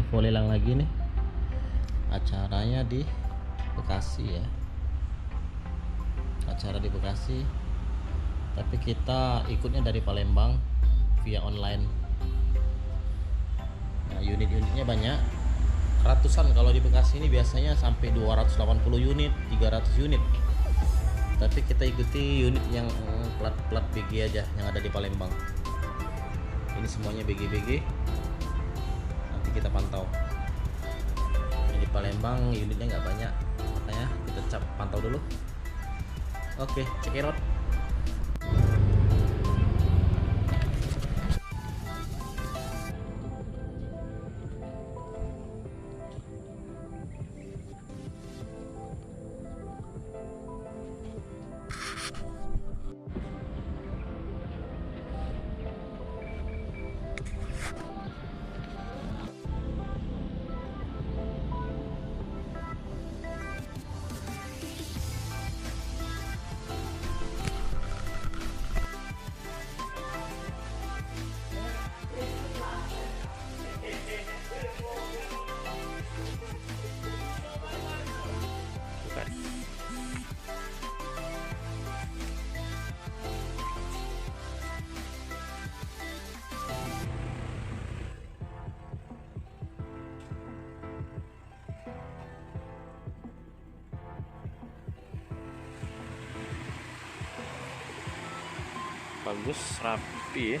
info lelang lagi nih. Acaranya di Bekasi ya. Acara di Bekasi. Tapi kita ikutnya dari Palembang via online. Nah, unit-unitnya banyak. Ratusan, kalau di Bekasi ini biasanya sampai 280 unit, 300 unit. Tapi kita ikuti unit yang plat BG aja yang ada di Palembang. Ini semuanya BG. Nanti kita pantau. Ini di Palembang unitnya nggak banyak, makanya kita pantau dulu. Oke, check it out. Bagus, rapi ya.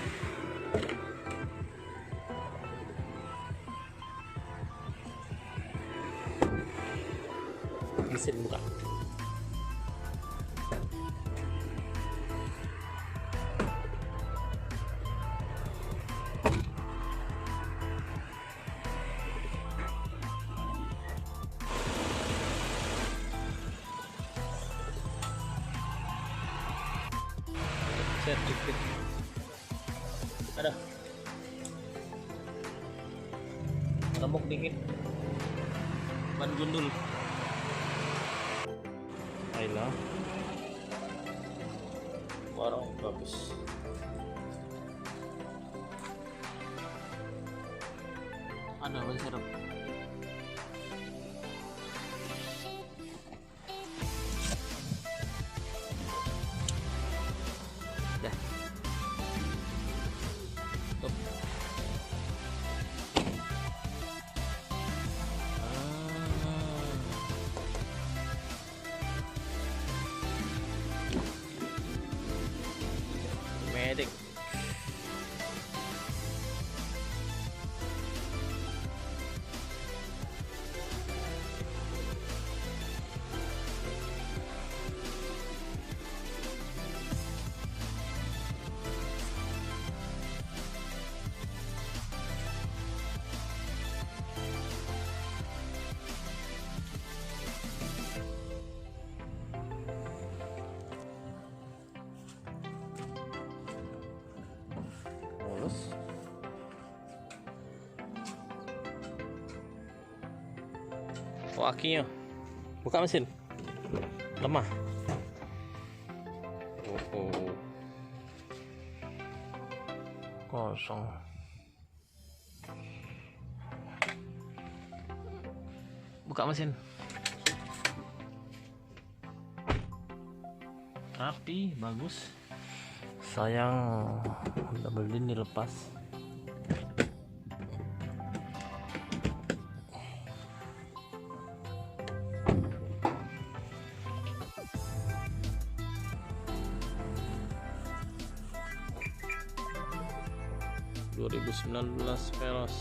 Mesin buka. Set dikit. Ada. Remuk dikit. Ban gundul. Ayolah. Warung bagus. Ada ban serep. Medik. Oh, akinya buka mesin lemah. Kosong. Buka mesin rapi, bagus. Sayang double din dilepas. ...2019 Veloz.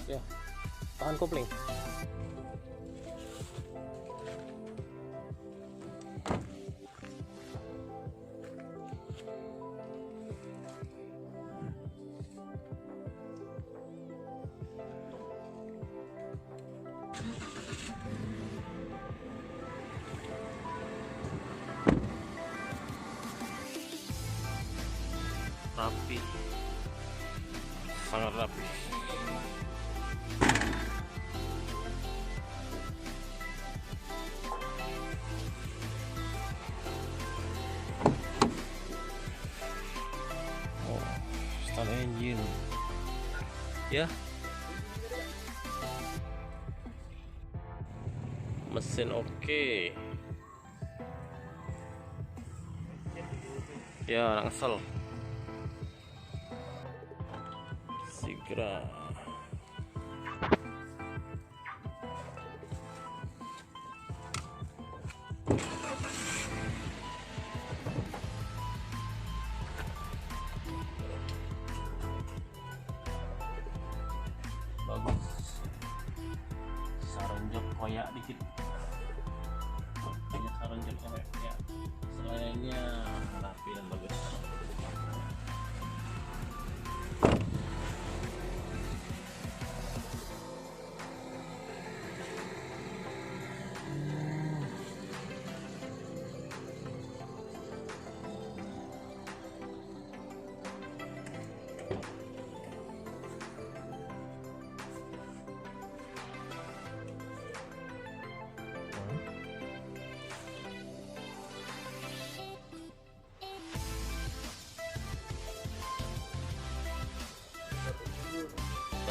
Ya, tahan kopling. Rapi, sangat rapi. engine ya. Mesin oke. Ya, anak ngesel. Sigra. Bagus. Sarung jok koyak dikit. Punya sarung jok koyak ya. Selainnya rapi dan bagus.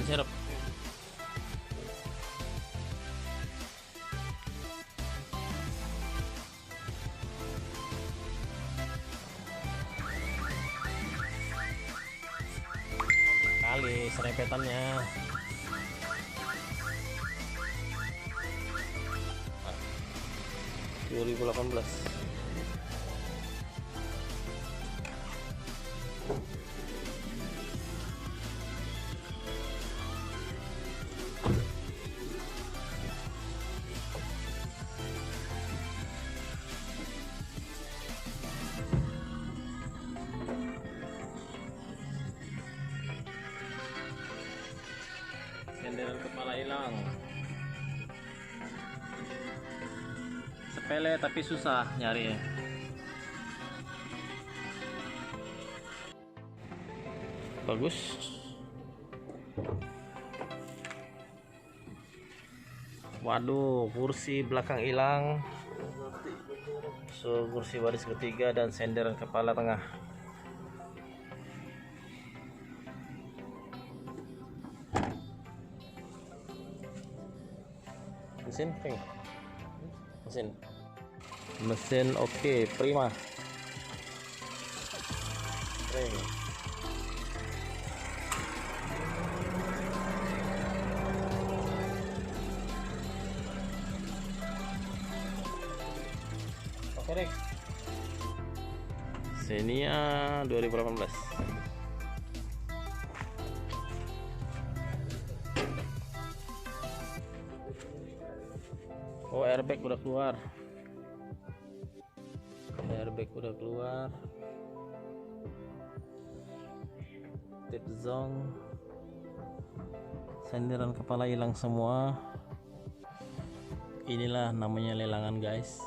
Serap. Kali serempetannya. 2018. Senderan kepala hilang. Sepele tapi susah nyari. Bagus. Waduh, kursi belakang hilang. So, kursi baris ketiga dan senderan kepala tengah. Mesin oke, prima. Keren. Oke deh. Xenia 2018. Oh, airbag udah keluar. Airbag udah keluar. Tip zong. Senderan kepala hilang semua. Inilah namanya lelangan, guys.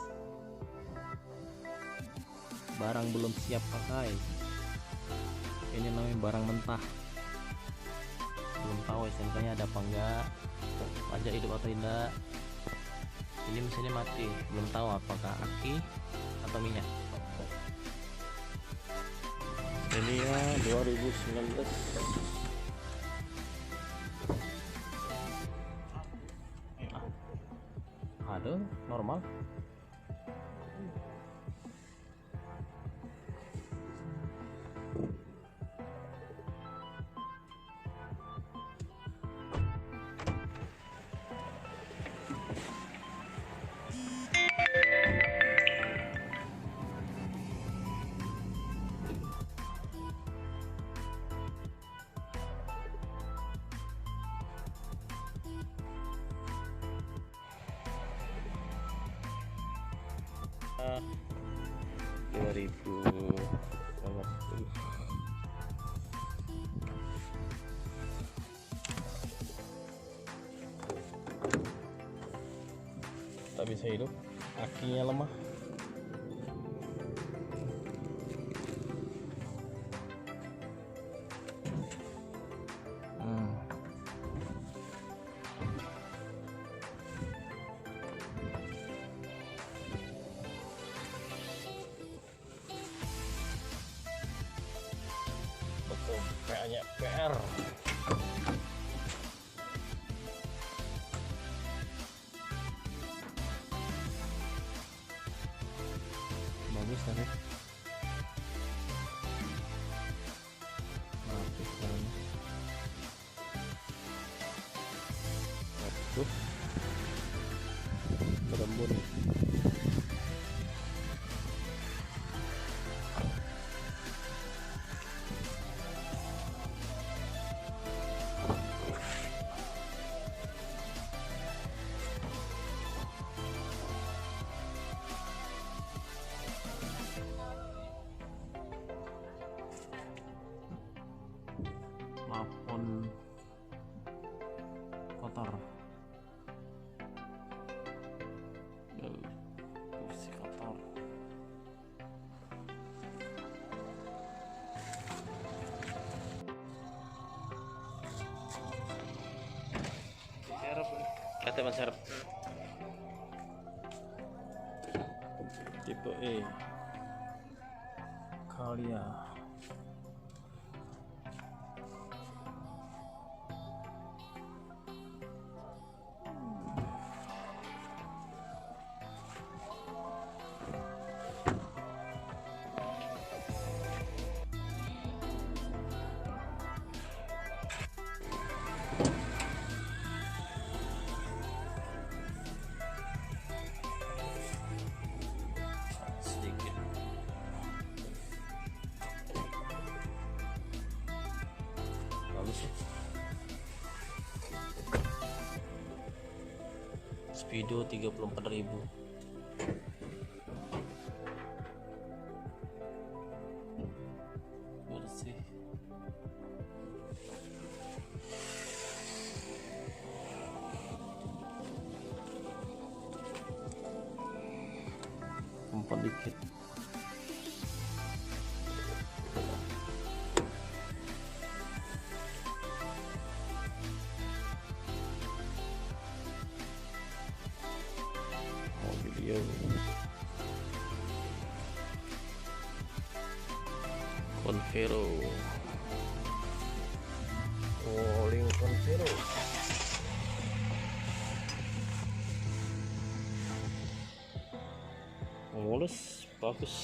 Barang belum siap pakai. Ini namanya barang mentah. Belum tahu SNK-nya ada apa enggak, pajak hidup atau tidak. Ini mesinnya mati, belum tahu apakah aki atau minyak. Ini ya 2019. Aduh, normal. Ah, 2000 tak bisa hidup, akinya lemah. Betul, kayaknya bagus tapi rapih caranya. Tuh berembun. Plafon kotor, kursi kotor. Serep, kata mas serep. Tipe E, Kalia. Sedikit bagus ya. Speedo 34.000. Bersih. Empot dikit. Video Convero, Rolling Convero. Mulus, bagus.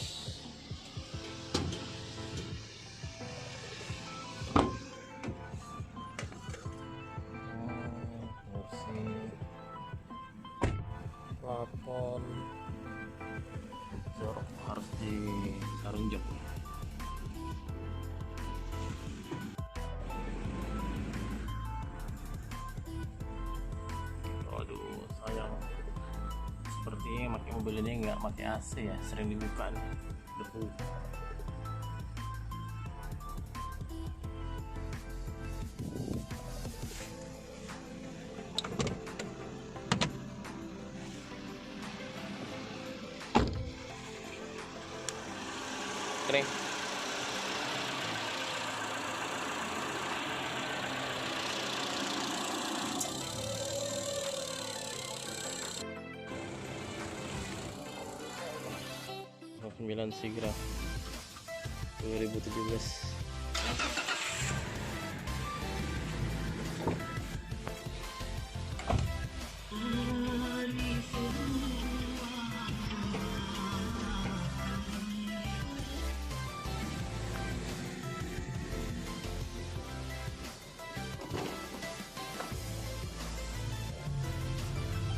Bersih. Plafon jorok harus ditaruh jok. Waduh, sayang. Sepertinya pakai mobil ini nggak pakai AC ya, sering dibuka nih debu. Kering. Sembilan Sigra 2017.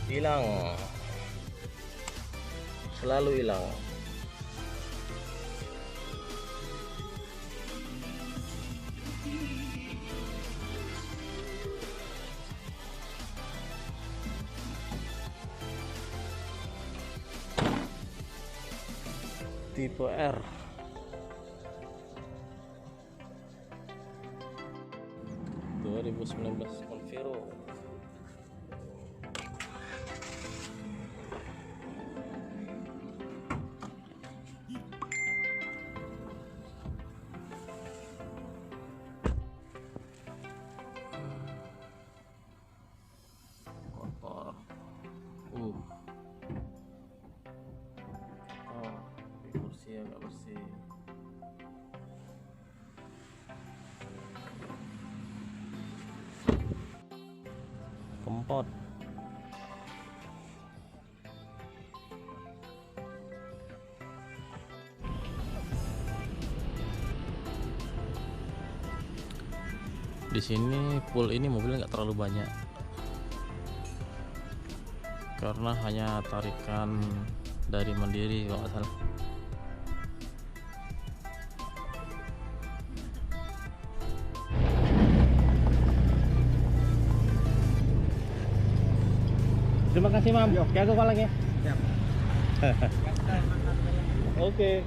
Hilang, selalu hilang. Tipe R. (2019) Convero. Kotor. Kursi agak bersih. Kempot. Di sini pool ini mobilnya nggak terlalu banyak karena hanya tarikan dari Mandiri kalau nggak salah. Terima kasih Mam. Kayak aku lagi. Siap. Oke.